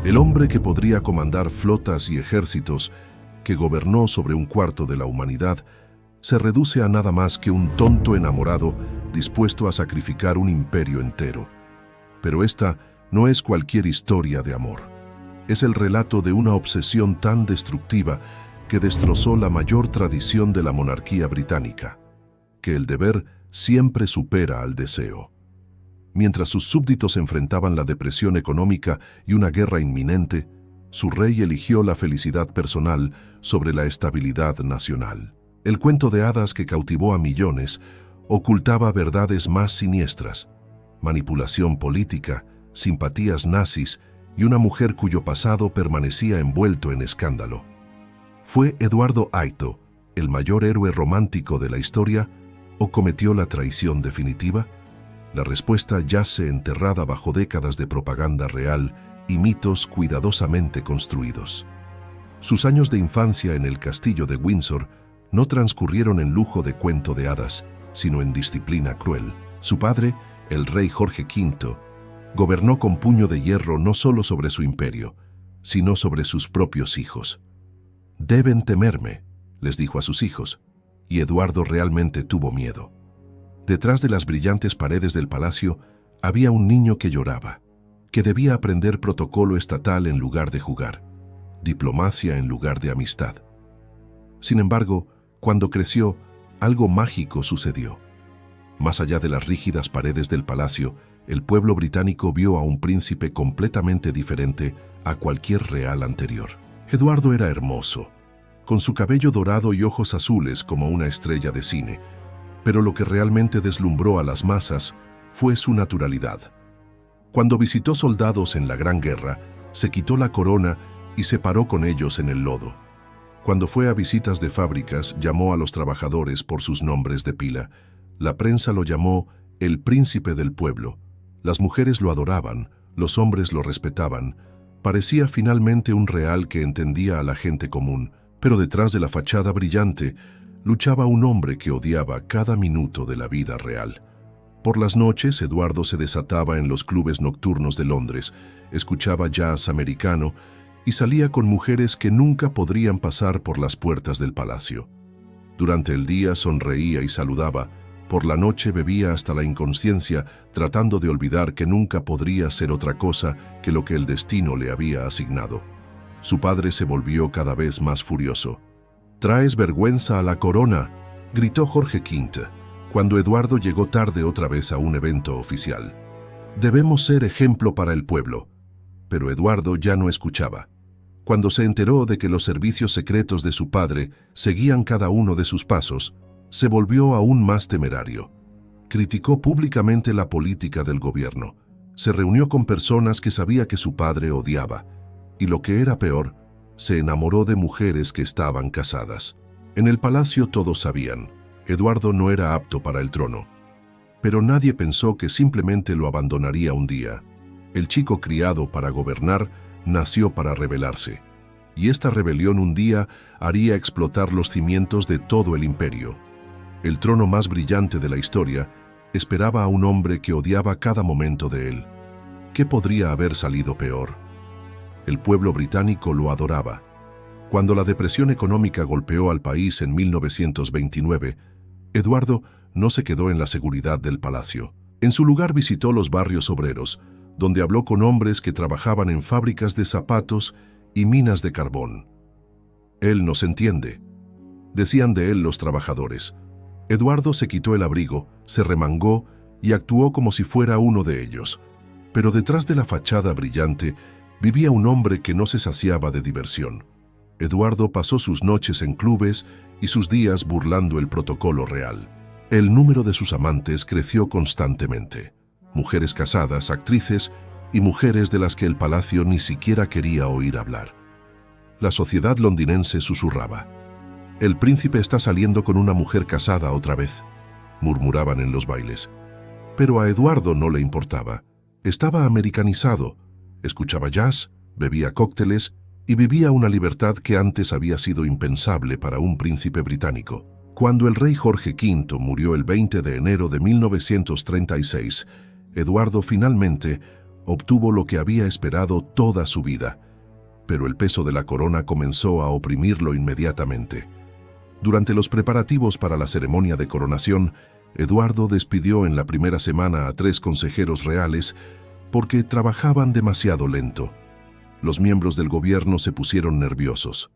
El hombre que podría comandar flotas y ejércitos, que gobernó sobre un cuarto de la humanidad, se reduce a nada más que un tonto enamorado dispuesto a sacrificar un imperio entero. Pero esta no es cualquier historia de amor. Es el relato de una obsesión tan destructiva que destrozó la mayor tradición de la monarquía británica, que el deber siempre supera al deseo. Mientras sus súbditos enfrentaban la depresión económica y una guerra inminente, su rey eligió la felicidad personal sobre la estabilidad nacional. El cuento de hadas que cautivó a millones ocultaba verdades más siniestras: manipulación política, simpatías nazis y una mujer cuyo pasado permanecía envuelto en escándalo. ¿Fue Eduardo VIII el mayor héroe romántico de la historia o cometió la traición definitiva? La respuesta yace enterrada bajo décadas de propaganda real y mitos cuidadosamente construidos. Sus años de infancia en el castillo de Windsor no transcurrieron en lujo de cuento de hadas, sino en disciplina cruel. Su padre, el rey Jorge V, gobernó con puño de hierro no solo sobre su imperio, sino sobre sus propios hijos. «Deben temerme», les dijo a sus hijos, y Eduardo realmente tuvo miedo. Detrás de las brillantes paredes del palacio había un niño que lloraba, que debía aprender protocolo estatal en lugar de jugar, diplomacia en lugar de amistad. Sin embargo, cuando creció, algo mágico sucedió. Más allá de las rígidas paredes del palacio, el pueblo británico vio a un príncipe completamente diferente a cualquier real anterior. Eduardo era hermoso, con su cabello dorado y ojos azules como una estrella de cine, pero lo que realmente deslumbró a las masas fue su naturalidad. Cuando visitó soldados en la Gran Guerra, se quitó la corona y se paró con ellos en el lodo. Cuando fue a visitas de fábricas, llamó a los trabajadores por sus nombres de pila. La prensa lo llamó el príncipe del pueblo. Las mujeres lo adoraban, los hombres lo respetaban. Parecía finalmente un real que entendía a la gente común, pero detrás de la fachada brillante luchaba un hombre que odiaba cada minuto de la vida real. Por las noches, Eduardo se desataba en los clubes nocturnos de Londres, escuchaba jazz americano y salía con mujeres que nunca podrían pasar por las puertas del palacio. Durante el día sonreía y saludaba, por la noche bebía hasta la inconsciencia, tratando de olvidar que nunca podría ser otra cosa que lo que el destino le había asignado. Su padre se volvió cada vez más furioso. «¡Traes vergüenza a la corona!», gritó Jorge V, cuando Eduardo llegó tarde otra vez a un evento oficial. «Debemos ser ejemplo para el pueblo». Pero Eduardo ya no escuchaba. Cuando se enteró de que los servicios secretos de su padre seguían cada uno de sus pasos, se volvió aún más temerario. Criticó públicamente la política del gobierno. Se reunió con personas que sabía que su padre odiaba. Y lo que era peor, se enamoró de mujeres que estaban casadas. En el palacio todos sabían, Eduardo no era apto para el trono. Pero nadie pensó que simplemente lo abandonaría un día. El chico criado para gobernar nació para rebelarse. Y esta rebelión un día haría explotar los cimientos de todo el imperio. El trono más brillante de la historia esperaba a un hombre que odiaba cada momento de él. ¿Qué podría haber salido peor? El pueblo británico lo adoraba. Cuando la depresión económica golpeó al país en 1929, Eduardo no se quedó en la seguridad del palacio. En su lugar visitó los barrios obreros, donde habló con hombres que trabajaban en fábricas de zapatos y minas de carbón. «Él nos entiende», decían de él los trabajadores. Eduardo se quitó el abrigo, se remangó y actuó como si fuera uno de ellos. Pero detrás de la fachada brillante vivía un hombre que no se saciaba de diversión. Eduardo pasó sus noches en clubes y sus días burlando el protocolo real. El número de sus amantes creció constantemente. Mujeres casadas, actrices y mujeres de las que el palacio ni siquiera quería oír hablar. La sociedad londinense susurraba. «El príncipe está saliendo con una mujer casada otra vez», murmuraban en los bailes. Pero a Eduardo no le importaba. Estaba americanizado. Escuchaba jazz, bebía cócteles y vivía una libertad que antes había sido impensable para un príncipe británico. Cuando el rey Jorge V murió el 20 de enero de 1936, Eduardo finalmente Obtuvo lo que había esperado toda su vida, pero el peso de la corona comenzó a oprimirlo inmediatamente. Durante los preparativos para la ceremonia de coronación, Eduardo despidió en la primera semana a 3 consejeros reales porque trabajaban demasiado lento. Los miembros del gobierno se pusieron nerviosos.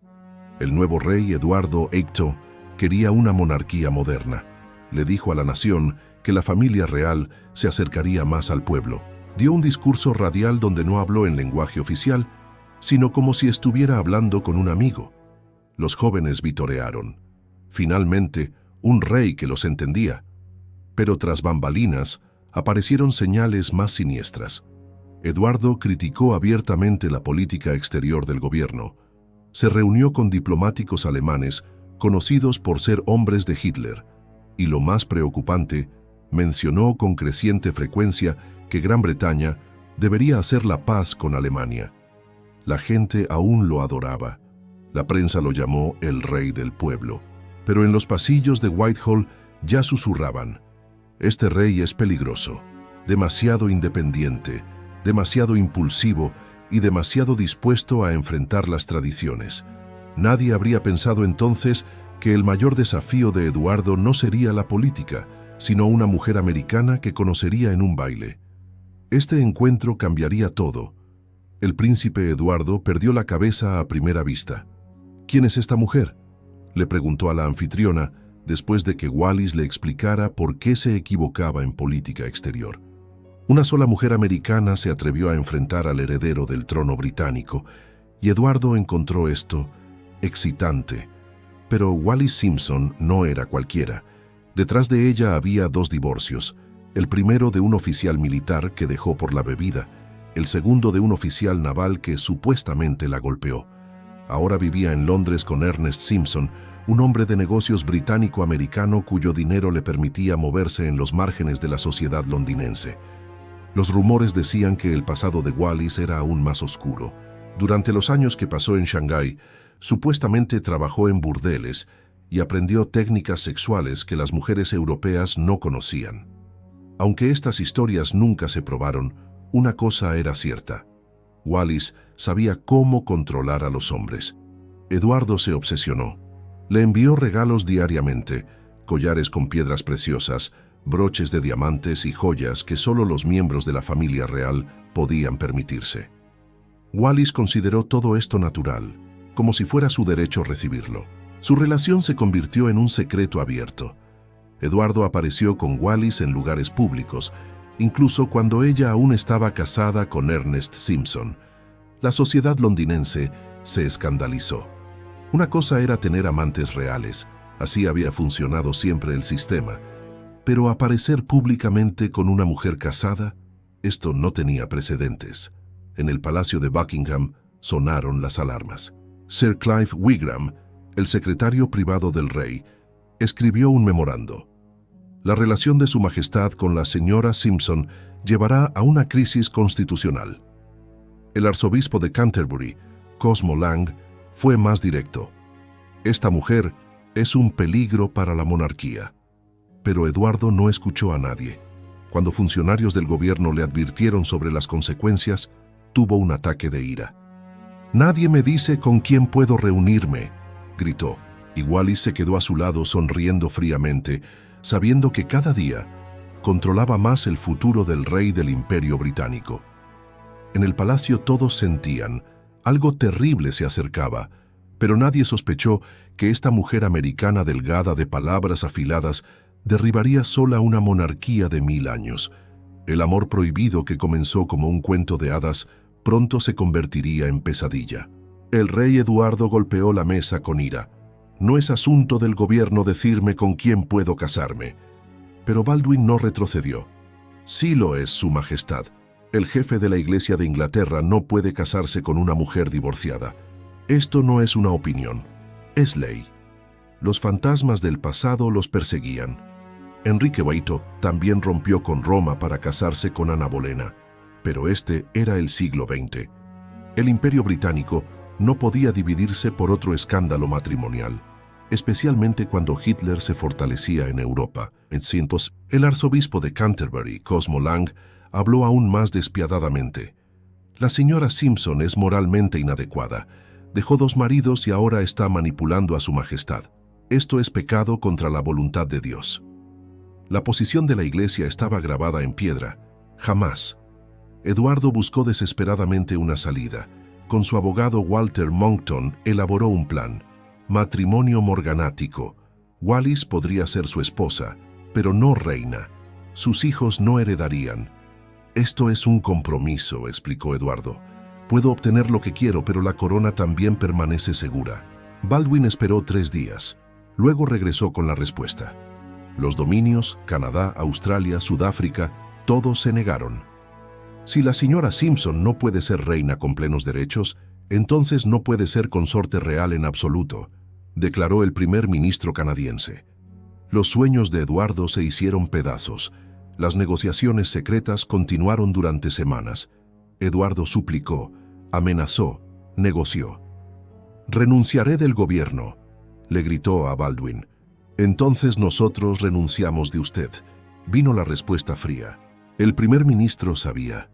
El nuevo rey Eduardo VIII quería una monarquía moderna. Le dijo a la nación que la familia real se acercaría más al pueblo. Dio un discurso radial donde no habló en lenguaje oficial, sino como si estuviera hablando con un amigo. Los jóvenes vitorearon. Finalmente, un rey que los entendía. Pero tras bambalinas, aparecieron señales más siniestras. Eduardo criticó abiertamente la política exterior del gobierno. Se reunió con diplomáticos alemanes conocidos por ser hombres de Hitler, y lo más preocupante, mencionó con creciente frecuencia que Gran Bretaña debería hacer la paz con Alemania. La gente aún lo adoraba. La prensa lo llamó el rey del pueblo. Pero en los pasillos de Whitehall ya susurraban: este rey es peligroso, demasiado independiente, demasiado impulsivo y demasiado dispuesto a enfrentar las tradiciones. Nadie habría pensado entonces que el mayor desafío de Eduardo no sería la política, sino una mujer americana que conocería en un baile. Este encuentro cambiaría todo. El príncipe Eduardo perdió la cabeza a primera vista. ¿Quién es esta mujer?, le preguntó a la anfitriona después de que Wallis le explicara por qué se equivocaba en política exterior. Una sola mujer americana se atrevió a enfrentar al heredero del trono británico, y Eduardo encontró esto excitante. Pero Wallis Simpson no era cualquiera. Detrás de ella había 2 divorcios, el primero de un oficial militar que dejó por la bebida, el segundo de un oficial naval que supuestamente la golpeó. Ahora vivía en Londres con Ernest Simpson, un hombre de negocios británico-americano cuyo dinero le permitía moverse en los márgenes de la sociedad londinense. Los rumores decían que el pasado de Wallis era aún más oscuro. Durante los años que pasó en Shanghái, supuestamente trabajó en burdeles y aprendió técnicas sexuales que las mujeres europeas no conocían. Aunque estas historias nunca se probaron, una cosa era cierta: Wallis sabía cómo controlar a los hombres. Eduardo se obsesionó. Le envió regalos diariamente, collares con piedras preciosas, broches de diamantes y joyas que solo los miembros de la familia real podían permitirse. Wallis consideró todo esto natural, como si fuera su derecho recibirlo. Su relación se convirtió en un secreto abierto. Eduardo apareció con Wallis en lugares públicos, incluso cuando ella aún estaba casada con Ernest Simpson. La sociedad londinense se escandalizó. Una cosa era tener amantes reales, así había funcionado siempre el sistema, pero aparecer públicamente con una mujer casada, esto no tenía precedentes. En el Palacio de Buckingham sonaron las alarmas. Sir Clive Wigram, el secretario privado del rey, escribió un memorando. La relación de Su Majestad con la señora Simpson llevará a una crisis constitucional. El arzobispo de Canterbury, Cosmo Lang, fue más directo. Esta mujer es un peligro para la monarquía. Pero Eduardo no escuchó a nadie. Cuando funcionarios del gobierno le advirtieron sobre las consecuencias, tuvo un ataque de ira. «Nadie me dice con quién puedo reunirme», gritó, y Wallis se quedó a su lado sonriendo fríamente, sabiendo que cada día controlaba más el futuro del rey del Imperio Británico. En el palacio todos sentían algo terrible se acercaba, pero nadie sospechó que esta mujer americana delgada de palabras afiladas derribaría sola una monarquía de 1000 años. El amor prohibido que comenzó como un cuento de hadas pronto se convertiría en pesadilla. El rey Eduardo golpeó la mesa con ira. «No es asunto del gobierno decirme con quién puedo casarme». Pero Baldwin no retrocedió. «Sí lo es, Su Majestad. El jefe de la Iglesia de Inglaterra no puede casarse con una mujer divorciada. Esto no es una opinión, es ley». Los fantasmas del pasado los perseguían. Enrique VIII también rompió con Roma para casarse con Ana Bolena, pero este era el siglo XX. El Imperio Británico no podía dividirse por otro escándalo matrimonial, especialmente cuando Hitler se fortalecía en Europa. El arzobispo de Canterbury, Cosmo Lang, habló aún más despiadadamente. La señora Simpson es moralmente inadecuada. Dejó 2 maridos y ahora está manipulando a su majestad. Esto es pecado contra la voluntad de Dios. La posición de la iglesia estaba grabada en piedra. Jamás. Eduardo buscó desesperadamente una salida. Con su abogado Walter Monckton elaboró un plan. Matrimonio morganático. Wallis podría ser su esposa, pero no reina. Sus hijos no heredarían. Esto es un compromiso, explicó Eduardo. Puedo obtener lo que quiero, pero la corona también permanece segura. Baldwin esperó 3 días. Luego regresó con la respuesta. Los dominios, Canadá, Australia, Sudáfrica, todos se negaron. Si la señora Simpson no puede ser reina con plenos derechos, entonces no puede ser consorte real en absoluto, declaró el primer ministro canadiense. Los sueños de Eduardo se hicieron pedazos. Las negociaciones secretas continuaron durante semanas. Eduardo suplicó, amenazó, negoció. «Renunciaré del gobierno», le gritó a Baldwin. «Entonces nosotros renunciamos de usted», vino la respuesta fría. El primer ministro sabía.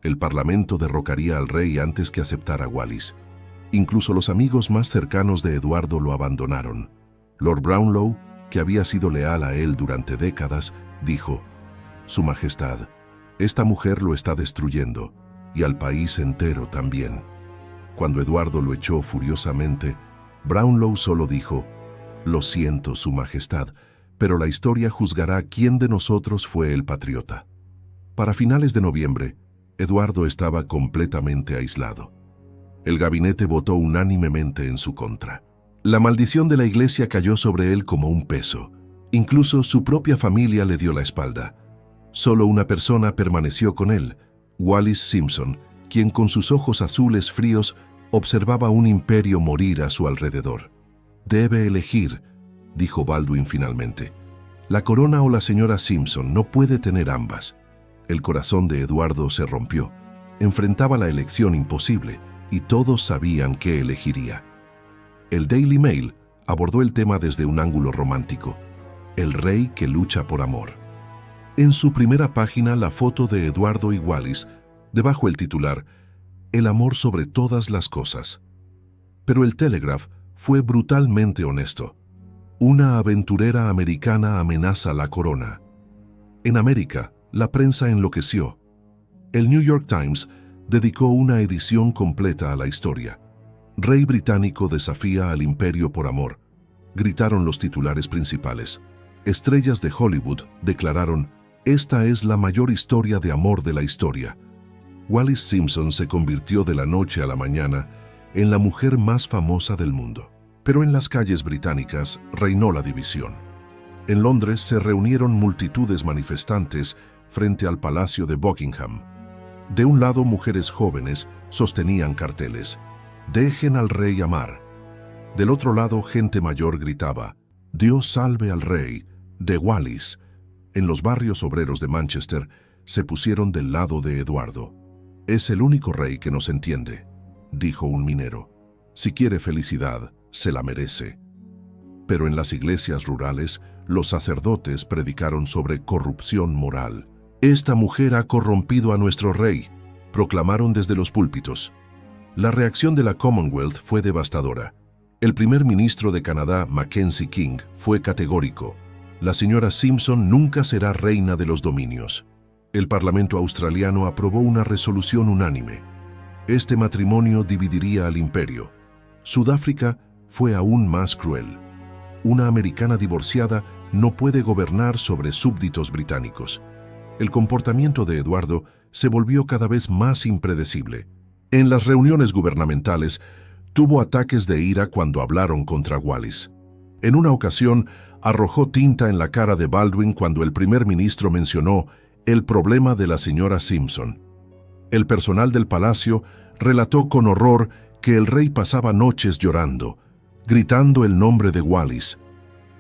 El parlamento derrocaría al rey antes que aceptara a Wallis. Incluso los amigos más cercanos de Eduardo lo abandonaron. Lord Brownlow, que había sido leal a él durante décadas, dijo: «Su Majestad, esta mujer lo está destruyendo, y al país entero también». Cuando Eduardo lo echó furiosamente, Brownlow solo dijo: «Lo siento, Su Majestad, pero la historia juzgará quién de nosotros fue el patriota». Para finales de noviembre, Eduardo estaba completamente aislado. El gabinete votó unánimemente en su contra. La maldición de la iglesia cayó sobre él como un peso. Incluso su propia familia le dio la espalda. Solo una persona permaneció con él, Wallis Simpson, quien con sus ojos azules fríos observaba un imperio morir a su alrededor. «Debe elegir», dijo Baldwin finalmente. «La corona o la señora Simpson, no puede tener ambas». El corazón de Eduardo se rompió. Enfrentaba la elección imposible y todos sabían qué elegiría. El Daily Mail abordó el tema desde un ángulo romántico: el rey que lucha por amor. En su primera página, la foto de Eduardo y Wallis, debajo el titular: «El amor sobre todas las cosas». Pero el Telegraph fue brutalmente honesto. «Una aventurera americana amenaza la corona». En América, la prensa enloqueció. El New York Times dedicó una edición completa a la historia. «Rey británico desafía al imperio por amor», gritaron los titulares principales. Estrellas de Hollywood declararon: «Esta es la mayor historia de amor de la historia». Wallis Simpson se convirtió de la noche a la mañana en la mujer más famosa del mundo. Pero en las calles británicas reinó la división. En Londres se reunieron multitudes manifestantes frente al Palacio de Buckingham. De un lado, mujeres jóvenes sostenían carteles: «Dejen al rey amar». Del otro lado, gente mayor gritaba: «Dios salve al rey», de Wallis. En los barrios obreros de Manchester se pusieron del lado de Eduardo. «Es el único rey que nos entiende», dijo un minero. «Si quiere felicidad, se la merece». Pero en las iglesias rurales, los sacerdotes predicaron sobre corrupción moral. «Esta mujer ha corrompido a nuestro rey», proclamaron desde los púlpitos. La reacción de la Commonwealth fue devastadora. El primer ministro de Canadá, Mackenzie King, fue categórico: «La señora Simpson nunca será reina de los dominios». El Parlamento australiano aprobó una resolución unánime. Este matrimonio dividiría al imperio. Sudáfrica fue aún más cruel. Una americana divorciada no puede gobernar sobre súbditos británicos. El comportamiento de Eduardo se volvió cada vez más impredecible. En las reuniones gubernamentales, tuvo ataques de ira cuando hablaron contra Wallis. En una ocasión, arrojó tinta en la cara de Baldwin cuando el primer ministro mencionó el problema de la señora Simpson. El personal del palacio relató con horror que el rey pasaba noches llorando, gritando el nombre de Wallis.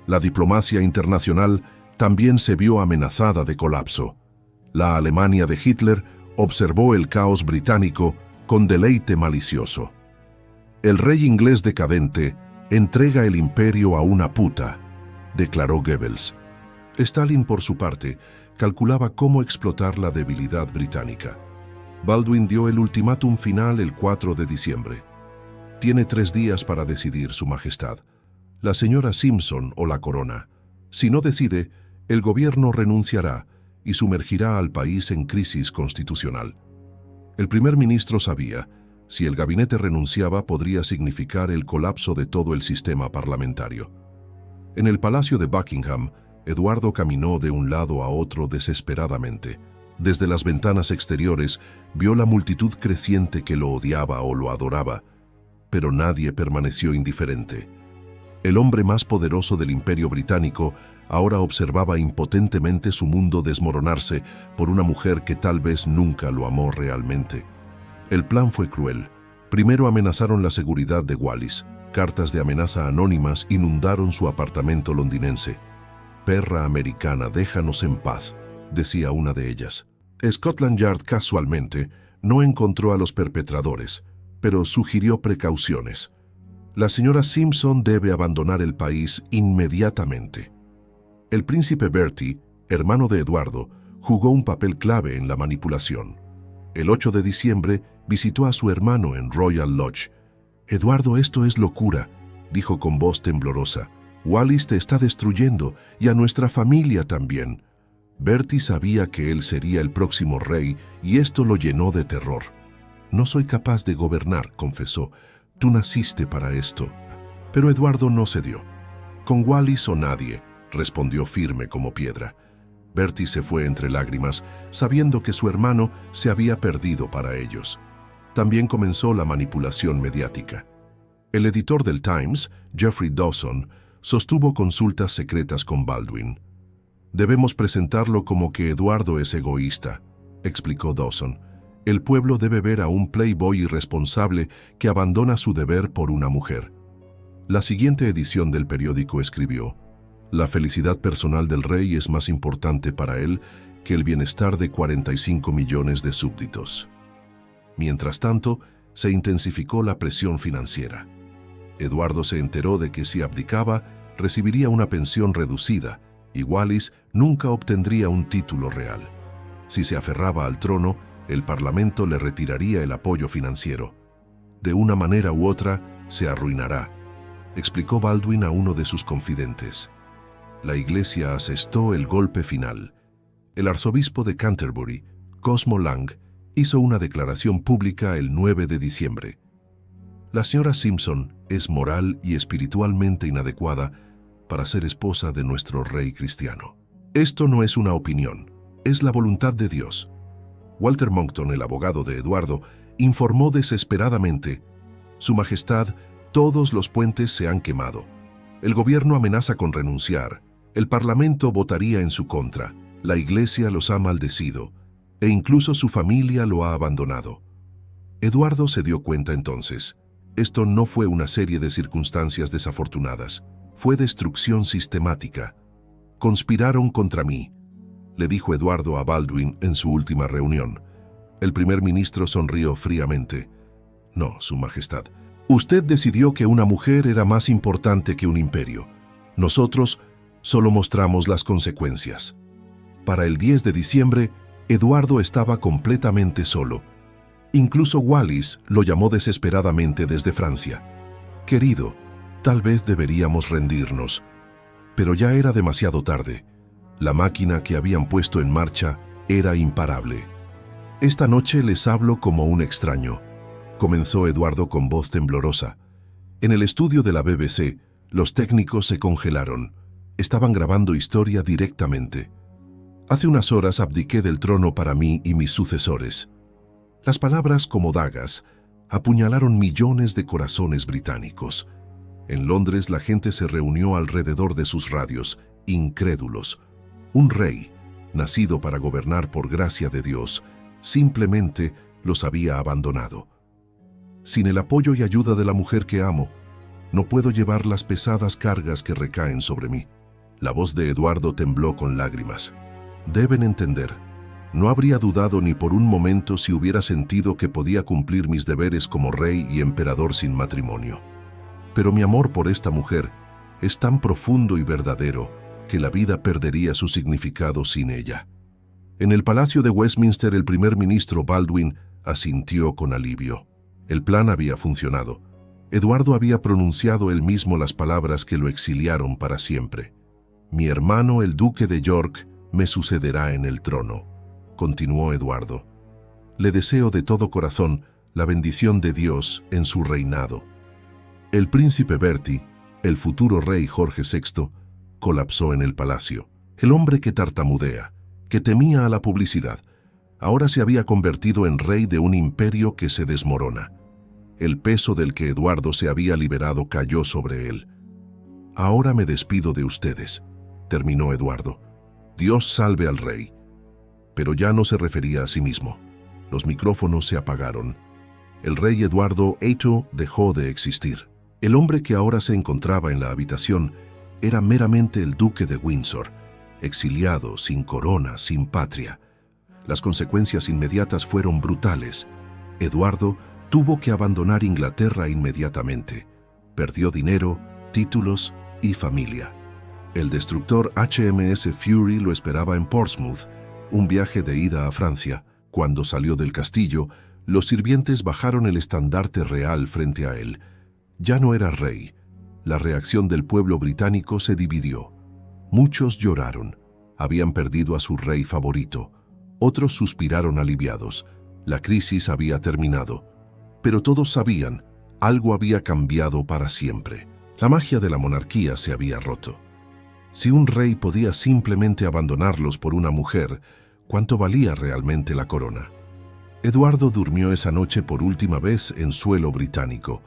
La diplomacia internacional también se vio amenazada de colapso. La Alemania de Hitler observó el caos británico con deleite malicioso. «El rey inglés decadente entrega el imperio a una puta», declaró Goebbels. Stalin, por su parte, calculaba cómo explotar la debilidad británica. Baldwin dio el ultimátum final el 4 de diciembre. Tiene 3 días para decidir, Su Majestad. La señora Simpson o la corona. Si no decide, el gobierno renunciará y sumergirá al país en crisis constitucional. El primer ministro sabía, si el gabinete renunciaba podría significar el colapso de todo el sistema parlamentario. En el palacio de Buckingham, Eduardo caminó de un lado a otro desesperadamente. Desde las ventanas exteriores vio la multitud creciente que lo odiaba o lo adoraba, pero nadie permaneció indiferente. El hombre más poderoso del Imperio Británico ahora observaba impotentemente su mundo desmoronarse por una mujer que tal vez nunca lo amó realmente. El plan fue cruel. Primero amenazaron la seguridad de Wallis. Cartas de amenaza anónimas inundaron su apartamento londinense. «Perra americana, déjanos en paz», decía una de ellas. Scotland Yard casualmente no encontró a los perpetradores, pero sugirió precauciones. La señora Simpson debe abandonar el país inmediatamente. El príncipe Bertie, hermano de Eduardo, jugó un papel clave en la manipulación. El 8 de diciembre visitó a su hermano en Royal Lodge. «Eduardo, esto es locura», dijo con voz temblorosa. «Wallis te está destruyendo y a nuestra familia también». Bertie sabía que él sería el próximo rey y esto lo llenó de terror. «No soy capaz de gobernar», confesó. «Tú naciste para esto». Pero Eduardo no cedió. «Con Wallis o nadie», respondió firme como piedra. Bertie se fue entre lágrimas, sabiendo que su hermano se había perdido para ellos. También comenzó la manipulación mediática. El editor del Times, Geoffrey Dawson, sostuvo consultas secretas con Baldwin. «Debemos presentarlo como que Eduardo es egoísta», explicó Dawson. «El pueblo debe ver a un playboy irresponsable que abandona su deber por una mujer». La siguiente edición del periódico escribió: «La felicidad personal del rey es más importante para él que el bienestar de 45 millones de súbditos». Mientras tanto, se intensificó la presión financiera. Eduardo se enteró de que si abdicaba, recibiría una pensión reducida y Wallis nunca obtendría un título real. Si se aferraba al trono, el Parlamento le retiraría el apoyo financiero. «De una manera u otra, se arruinará», explicó Baldwin a uno de sus confidentes. La Iglesia asestó el golpe final. El arzobispo de Canterbury, Cosmo Lang, hizo una declaración pública el 9 de diciembre. «La señora Simpson es moral y espiritualmente inadecuada para ser esposa de nuestro rey cristiano. Esto no es una opinión, es la voluntad de Dios». Walter Monckton, el abogado de Eduardo, informó desesperadamente: «Su Majestad, todos los puentes se han quemado. El gobierno amenaza con renunciar. El Parlamento votaría en su contra. La Iglesia los ha maldecido. E incluso su familia lo ha abandonado». Eduardo se dio cuenta entonces. Esto no fue una serie de circunstancias desafortunadas. Fue destrucción sistemática. «Conspiraron contra mí», le dijo Eduardo a Baldwin en su última reunión. El primer ministro sonrió fríamente. «No, Su Majestad. Usted decidió que una mujer era más importante que un imperio. Nosotros solo mostramos las consecuencias». Para el 10 de diciembre, Eduardo estaba completamente solo. Incluso Wallis lo llamó desesperadamente desde Francia. «Querido, tal vez deberíamos rendirnos». Pero ya era demasiado tarde. La máquina que habían puesto en marcha era imparable. «Esta noche les hablo como un extraño», comenzó Eduardo con voz temblorosa. En el estudio de la BBC, los técnicos se congelaron. Estaban grabando historia directamente. «Hace unas horas abdiqué del trono para mí y mis sucesores». Las palabras, como dagas, apuñalaron millones de corazones británicos. En Londres la gente se reunió alrededor de sus radios, incrédulos. Un rey, nacido para gobernar por gracia de Dios, simplemente los había abandonado. «Sin el apoyo y ayuda de la mujer que amo, no puedo llevar las pesadas cargas que recaen sobre mí». La voz de Eduardo tembló con lágrimas. «Deben entender, no habría dudado ni por un momento si hubiera sentido que podía cumplir mis deberes como rey y emperador sin matrimonio. Pero mi amor por esta mujer es tan profundo y verdadero que la vida perdería su significado sin ella». En el Palacio de Westminster, el primer ministro Baldwin asintió con alivio. El plan había funcionado. Eduardo había pronunciado él mismo las palabras que lo exiliaron para siempre. «Mi hermano, el duque de York, me sucederá en el trono», continuó Eduardo. «Le deseo de todo corazón la bendición de Dios en su reinado». El príncipe Bertie, el futuro rey Jorge VI, colapsó en el palacio. El hombre que tartamudea, que temía a la publicidad, ahora se había convertido en rey de un imperio que se desmorona. El peso del que Eduardo se había liberado cayó sobre él. «Ahora me despido de ustedes», terminó Eduardo. «Dios salve al rey». Pero ya no se refería a sí mismo. Los micrófonos se apagaron. El rey Eduardo VIII dejó de existir. El hombre que ahora se encontraba en la habitación era meramente el duque de Windsor, exiliado, sin corona, sin patria. Las consecuencias inmediatas fueron brutales. Eduardo tuvo que abandonar Inglaterra inmediatamente. Perdió dinero, títulos y familia. El destructor HMS Fury lo esperaba en Portsmouth, un viaje de ida a Francia. Cuando salió del castillo, los sirvientes bajaron el estandarte real frente a él. Ya no era rey. La reacción del pueblo británico se dividió. Muchos lloraron. Habían perdido a su rey favorito. Otros suspiraron aliviados. La crisis había terminado. Pero todos sabían, algo había cambiado para siempre. La magia de la monarquía se había roto. Si un rey podía simplemente abandonarlos por una mujer, ¿cuánto valía realmente la corona? Eduardo durmió esa noche por última vez en suelo británico.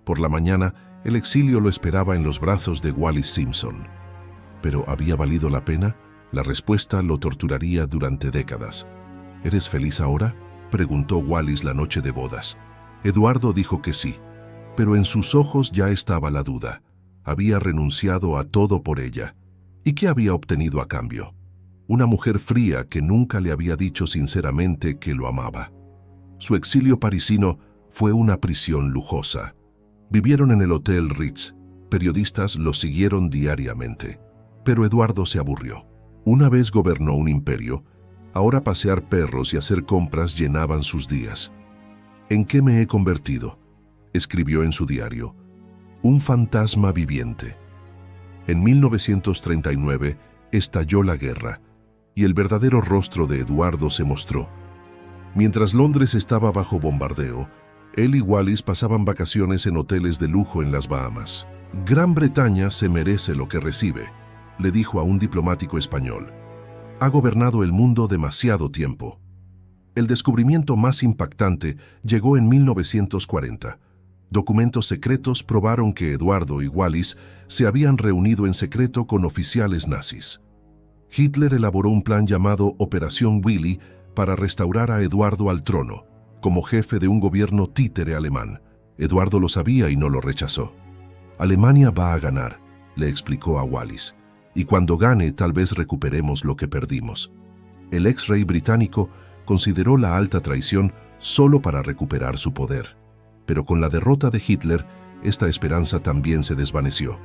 Por la mañana, el exilio lo esperaba en los brazos de Wallis Simpson. ¿Pero había valido la pena? La respuesta lo torturaría durante décadas. ¿Eres feliz ahora?, preguntó Wallis la noche de bodas. Eduardo dijo que sí, pero en sus ojos ya estaba la duda. Había renunciado a todo por ella. ¿Y qué había obtenido a cambio? Una mujer fría que nunca le había dicho sinceramente que lo amaba. Su exilio parisino fue una prisión lujosa. Vivieron en el Hotel Ritz. Periodistas lo siguieron diariamente. Pero Eduardo se aburrió. Una vez gobernó un imperio, ahora pasear perros y hacer compras llenaban sus días. «¿En qué me he convertido?», escribió en su diario. «Un fantasma viviente». En 1939 estalló la guerra y el verdadero rostro de Eduardo se mostró. Mientras Londres estaba bajo bombardeo, él y Wallis pasaban vacaciones en hoteles de lujo en las Bahamas. «Gran Bretaña se merece lo que recibe», le dijo a un diplomático español. «Ha gobernado el mundo demasiado tiempo». El descubrimiento más impactante llegó en 1940. Documentos secretos probaron que Eduardo y Wallis se habían reunido en secreto con oficiales nazis. Hitler elaboró un plan llamado Operación Willy para restaurar a Eduardo al trono, como jefe de un gobierno títere alemán. Eduardo lo sabía y no lo rechazó. «Alemania va a ganar», le explicó a Wallis, «y cuando gane tal vez recuperemos lo que perdimos». El ex rey británico consideró la alta traición solo para recuperar su poder. Pero con la derrota de Hitler, esta esperanza también se desvaneció.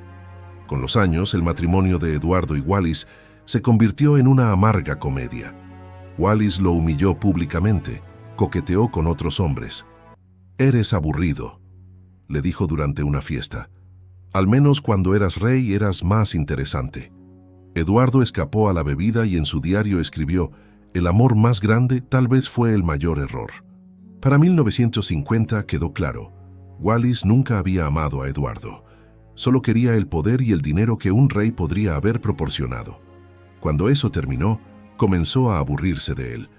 Con los años, el matrimonio de Eduardo y Wallis se convirtió en una amarga comedia. Wallis lo humilló públicamente, coqueteó con otros hombres. «Eres aburrido», le dijo durante una fiesta. «Al menos cuando eras rey eras más interesante». Eduardo escapó a la bebida y en su diario escribió: «El amor más grande tal vez fue el mayor error». Para 1950 quedó claro, Wallis nunca había amado a Eduardo. Solo quería el poder y el dinero que un rey podría haber proporcionado. Cuando eso terminó, comenzó a aburrirse de él.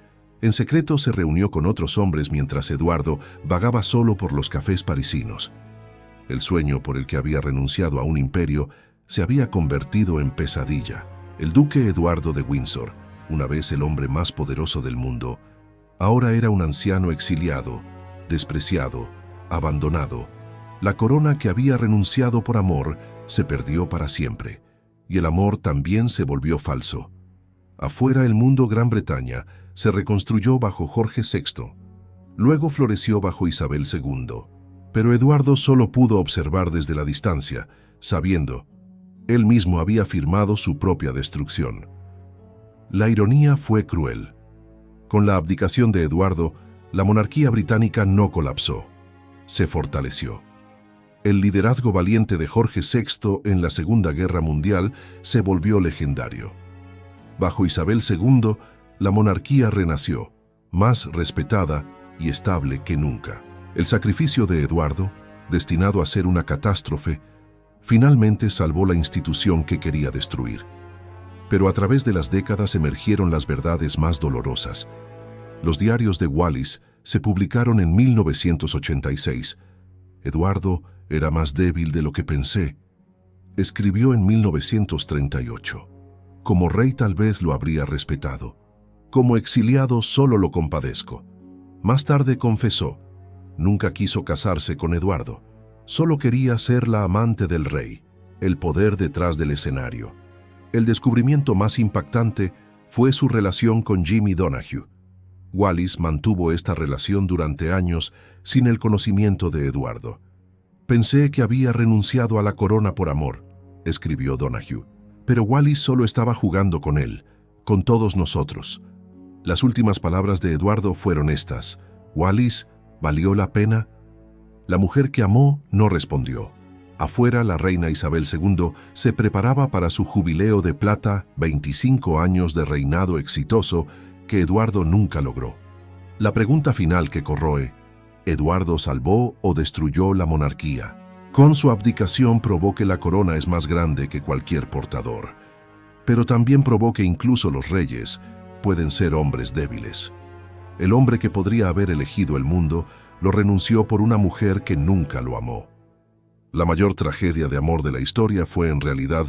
En secreto se reunió con otros hombres mientras Eduardo vagaba solo por los cafés parisinos. El sueño por el que había renunciado a un imperio se había convertido en pesadilla. El duque Eduardo de Windsor, una vez el hombre más poderoso del mundo, ahora era un anciano exiliado, despreciado, abandonado. La corona que había renunciado por amor se perdió para siempre, y el amor también se volvió falso. Afuera el mundo Gran Bretaña se reconstruyó bajo Jorge VI, luego floreció bajo Isabel II, pero Eduardo solo pudo observar desde la distancia, sabiendo, él mismo había firmado su propia destrucción. La ironía fue cruel. Con la abdicación de Eduardo, la monarquía británica no colapsó, se fortaleció. El liderazgo valiente de Jorge VI en la Segunda Guerra Mundial se volvió legendario. Bajo Isabel II, la monarquía renació, más respetada y estable que nunca. El sacrificio de Eduardo, destinado a ser una catástrofe, finalmente salvó la institución que quería destruir. Pero a través de las décadas emergieron las verdades más dolorosas. Los diarios de Wallis se publicaron en 1986. Eduardo era más débil de lo que pensé. Escribió en 1938. Como rey tal vez lo habría respetado. Como exiliado solo lo compadezco. Más tarde confesó, nunca quiso casarse con Eduardo. Solo quería ser la amante del rey, el poder detrás del escenario. El descubrimiento más impactante fue su relación con Jimmy Donahue. Wallis mantuvo esta relación durante años sin el conocimiento de Eduardo. Pensé que había renunciado a la corona por amor, escribió Donahue. Pero Wallis solo estaba jugando con él, con todos nosotros. Las últimas palabras de Eduardo fueron estas: «Wallis, ¿valió la pena?». La mujer que amó no respondió. Afuera, la reina Isabel II se preparaba para su jubileo de plata, 25 años de reinado exitoso que Eduardo nunca logró. La pregunta final que corroe: ¿Eduardo salvó o destruyó la monarquía? Con su abdicación probó que la corona es más grande que cualquier portador, pero también probó que incluso los reyes pueden ser hombres débiles. El hombre que podría haber elegido el mundo lo renunció por una mujer que nunca lo amó. La mayor tragedia de amor de la historia fue en realidad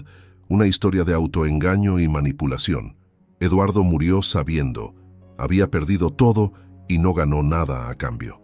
una historia de autoengaño y manipulación. Eduardo murió sabiendo, había perdido todo y no ganó nada a cambio.